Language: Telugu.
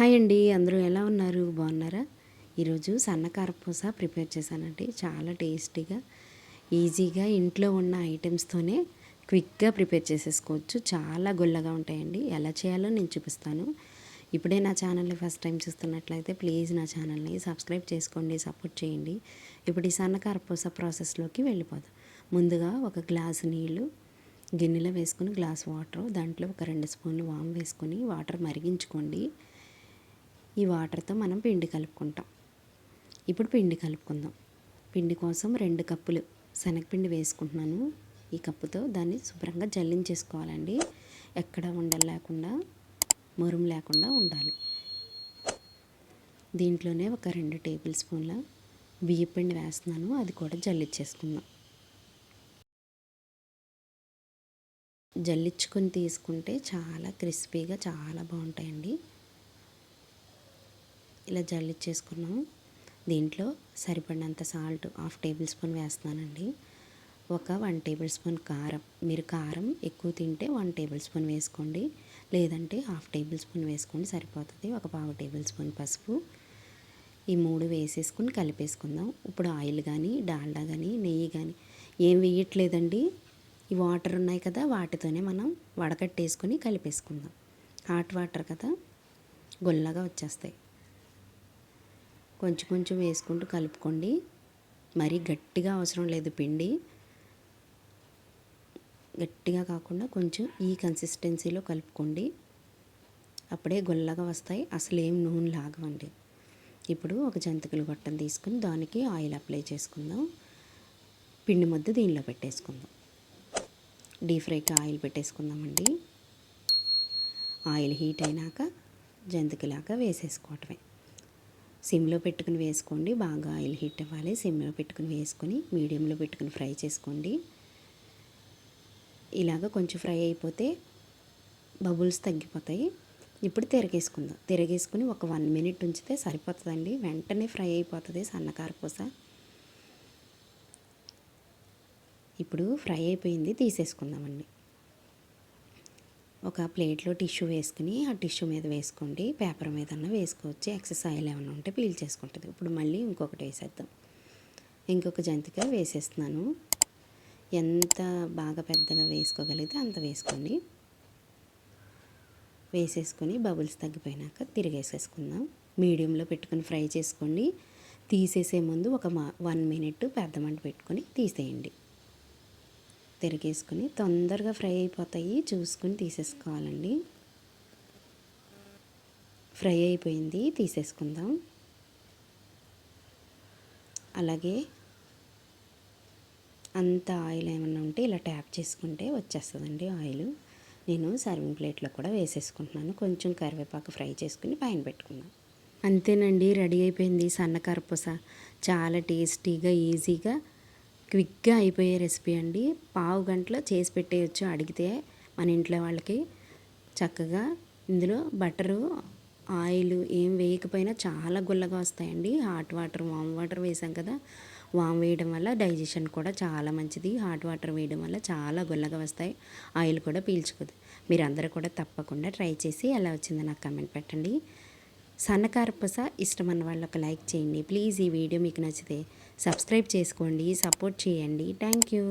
హాయ్ అండి, అందరూ ఎలా ఉన్నారు? బాగున్నారా? ఈరోజు సన్న కరపూస ప్రిపేర్ చేశానండి. చాలా టేస్టీగా, ఈజీగా ఇంట్లో ఉన్న ఐటమ్స్తోనే క్విక్గా ప్రిపేర్ చేసేసుకోవచ్చు. చాలా గుల్లగా ఉంటాయండి. ఎలా చేయాలో నేను చూపిస్తాను. ఇప్పుడే నా ఛానల్ని ఫస్ట్ టైం చూస్తున్నట్లయితే ప్లీజ్ నా ఛానల్ని సబ్స్క్రైబ్ చేసుకోండి, సపోర్ట్ చేయండి. ఇప్పుడు ఈ సన్న కరపూస ప్రాసెస్లోకి వెళ్ళిపోదాం. ముందుగా ఒక గ్లాసు నీళ్ళు గిన్నెలో వేసుకుని గ్లాస్ వాటర్, దాంట్లో ఒక 2 స్పూన్లు వాము వేసుకొని వాటర్ మరిగించుకోండి. ఈ వాటర్తో మనం పిండి కలుపుకుంటాం. ఇప్పుడు పిండి కలుపుకుందాం. పిండి కోసం 2 కప్పులు శనగపిండి వేసుకుంటున్నాను. ఈ కప్పుతో దాన్ని శుభ్రంగా జల్లించేసుకోవాలండి. ఎక్కడ ఉండలు లేకుండా, మురుము లేకుండా ఉండాలి. దీంట్లోనే ఒక 2 టేబుల్ స్పూన్ల బియ్యపిండి వేస్తున్నాను. అది కూడా జల్లించేసుకుందాం. జల్లించుకొని తీసుకుంటే చాలా క్రిస్పీగా చాలా బాగుంటాయండి. ఇలా జల్లించేసుకున్నాం. దీంట్లో సరిపడినంత సాల్ట్ 1/2 టేబుల్ స్పూన్ వేస్తున్నానండి. ఒక 1 టేబుల్ స్పూన్ కారం, మీరు కారం ఎక్కువ తింటే 1 టేబుల్ స్పూన్ వేసుకోండి, లేదంటే 1/2 టేబుల్ స్పూన్ వేసుకోండి సరిపోతుంది. ఒక 1/2 టేబుల్ స్పూన్ పసుపు, ఈ 3 వేసేసుకుని కలిపేసుకుందాం. ఇప్పుడు ఆయిల్ కానీ, డాల్డా కానీ, నెయ్యి కానీ ఏం వేయట్లేదండి. ఈ వాటర్ ఉన్నాయి కదా, వాటితోనే మనం వడకట్టేసుకొని కలిపేసుకుందాం. హాట్ వాటర్ కదా, గుల్లగా వచ్చేస్తాయి. కొంచెం కొంచెం వేసుకుంటూ కలుపుకోండి. మరీ గట్టిగా అవసరం లేదు. పిండి గట్టిగా కాకుండా కొంచెం ఈ కన్సిస్టెన్సీలో కలుపుకోండి. అప్పుడే గుల్లగా వస్తాయి. అసలు ఏం నూనె లాగవండి. ఇప్పుడు ఒక జంతికలు గొట్టం తీసుకుని దానికి ఆయిల్ అప్లై చేసుకుందాం. పిండి ముద్ద దీనిలో పెట్టేసుకుందాం. డీప్ ఫ్రైకి ఆయిల్ పెట్టేసుకుందామండి. ఆయిల్ హీట్ అయినాక జంతికలాగా వేసేసుకోవటమే. సిమ్లో పెట్టుకుని వేసుకోండి. బాగా ఆయిల్ హీట్ అవ్వాలి. సిమ్లో పెట్టుకుని వేసుకొని మీడియంలో పెట్టుకుని ఫ్రై చేసుకోండి. ఇలాగ కొంచెం ఫ్రై అయిపోతే బబుల్స్ తగ్గిపోతాయి. ఇప్పుడు తిరగేసుకుందాం. తిరగేసుకుని ఒక 1 మినిట్ ఉంచితే సరిపోతుందండి. వెంటనే ఫ్రై అయిపోతుంది సన్న కరపూస. ఇప్పుడు ఫ్రై అయిపోయింది, తీసేసుకుందామండి. ఒక ప్లేట్లో టిష్యూ వేసుకుని ఆ టిష్యూ మీద వేసుకోండి. పేపర్ మీదన్నా వేసుకోవచ్చు. ఎక్సెస్ ఆయిల్ ఏమైనా ఉంటే పీల్ చేసుకుంటుంది. ఇప్పుడు మళ్ళీ ఇంకొకటి వేసేద్దాం. ఇంకొక జంతిక వేసేస్తున్నాను. ఎంత బాగా పెద్దగా వేసుకోగలిగితే అంత వేసుకోండి. వేసేసుకొని బబుల్స్ తగ్గిపోయినాక తిరిగేసేసుకుందాం. మీడియంలో పెట్టుకొని ఫ్రై చేసుకోండి. తీసేసే ముందు ఒక 1 మినిట్ పెద్ద మంట పెట్టుకొని తీసేయండి. తిరిగేసుకుని తొందరగా ఫ్రై అయిపోతాయి, చూసుకుని తీసేసుకోవాలండి. ఫ్రై అయిపోయింది, తీసేసుకుందాం. అలాగే అంత ఆయిల్ ఏమన్నా ఉంటే ఇలా ట్యాప్ చేసుకుంటే వచ్చేస్తుందండి ఆయిల్. నేను సర్వింగ్ ప్లేట్లో కూడా వేసేసుకుంటున్నాను. కొంచెం కరివేపాకు ఫ్రై చేసుకుని పైన పెట్టుకున్నాను. అంతేనండి, రెడీ అయిపోయింది సన్న కరపూస. చాలా టేస్టీగా, ఈజీగా, క్విక్గా అయిపోయే రెసిపీ అండి. పావు గంటలో చేసి పెట్టేయచ్చు అడిగితే మన ఇంట్లో వాళ్ళకి. చక్కగా ఇందులో బటరు, ఆయిల్ ఏం వేయకపోయినా చాలా గుల్లగా వస్తాయండి. హాట్ వాటర్, వామ్ వాటర్ వేసాం కదా, వామ్ వేయడం వల్ల డైజెషన్ కూడా చాలా మంచిది. హాట్ వాటర్ వేయడం వల్ల చాలా గుల్లగా వస్తాయి. ఆయిల్ కూడా పీల్చుకోదు. మీరందరూ కూడా తప్పకుండా ట్రై చేసి ఎలా వచ్చిందో నాకు కామెంట్ పెట్టండి. సన్న కరపూస ఇష్టమన్న వాళ్ళు ఒక లైక్ చేయండి ప్లీజ్. ఈ వీడియో మీకు నచ్చితే సబ్స్క్రైబ్ చేసుకోండి, సపోర్ట్ చేయండి. Thank you.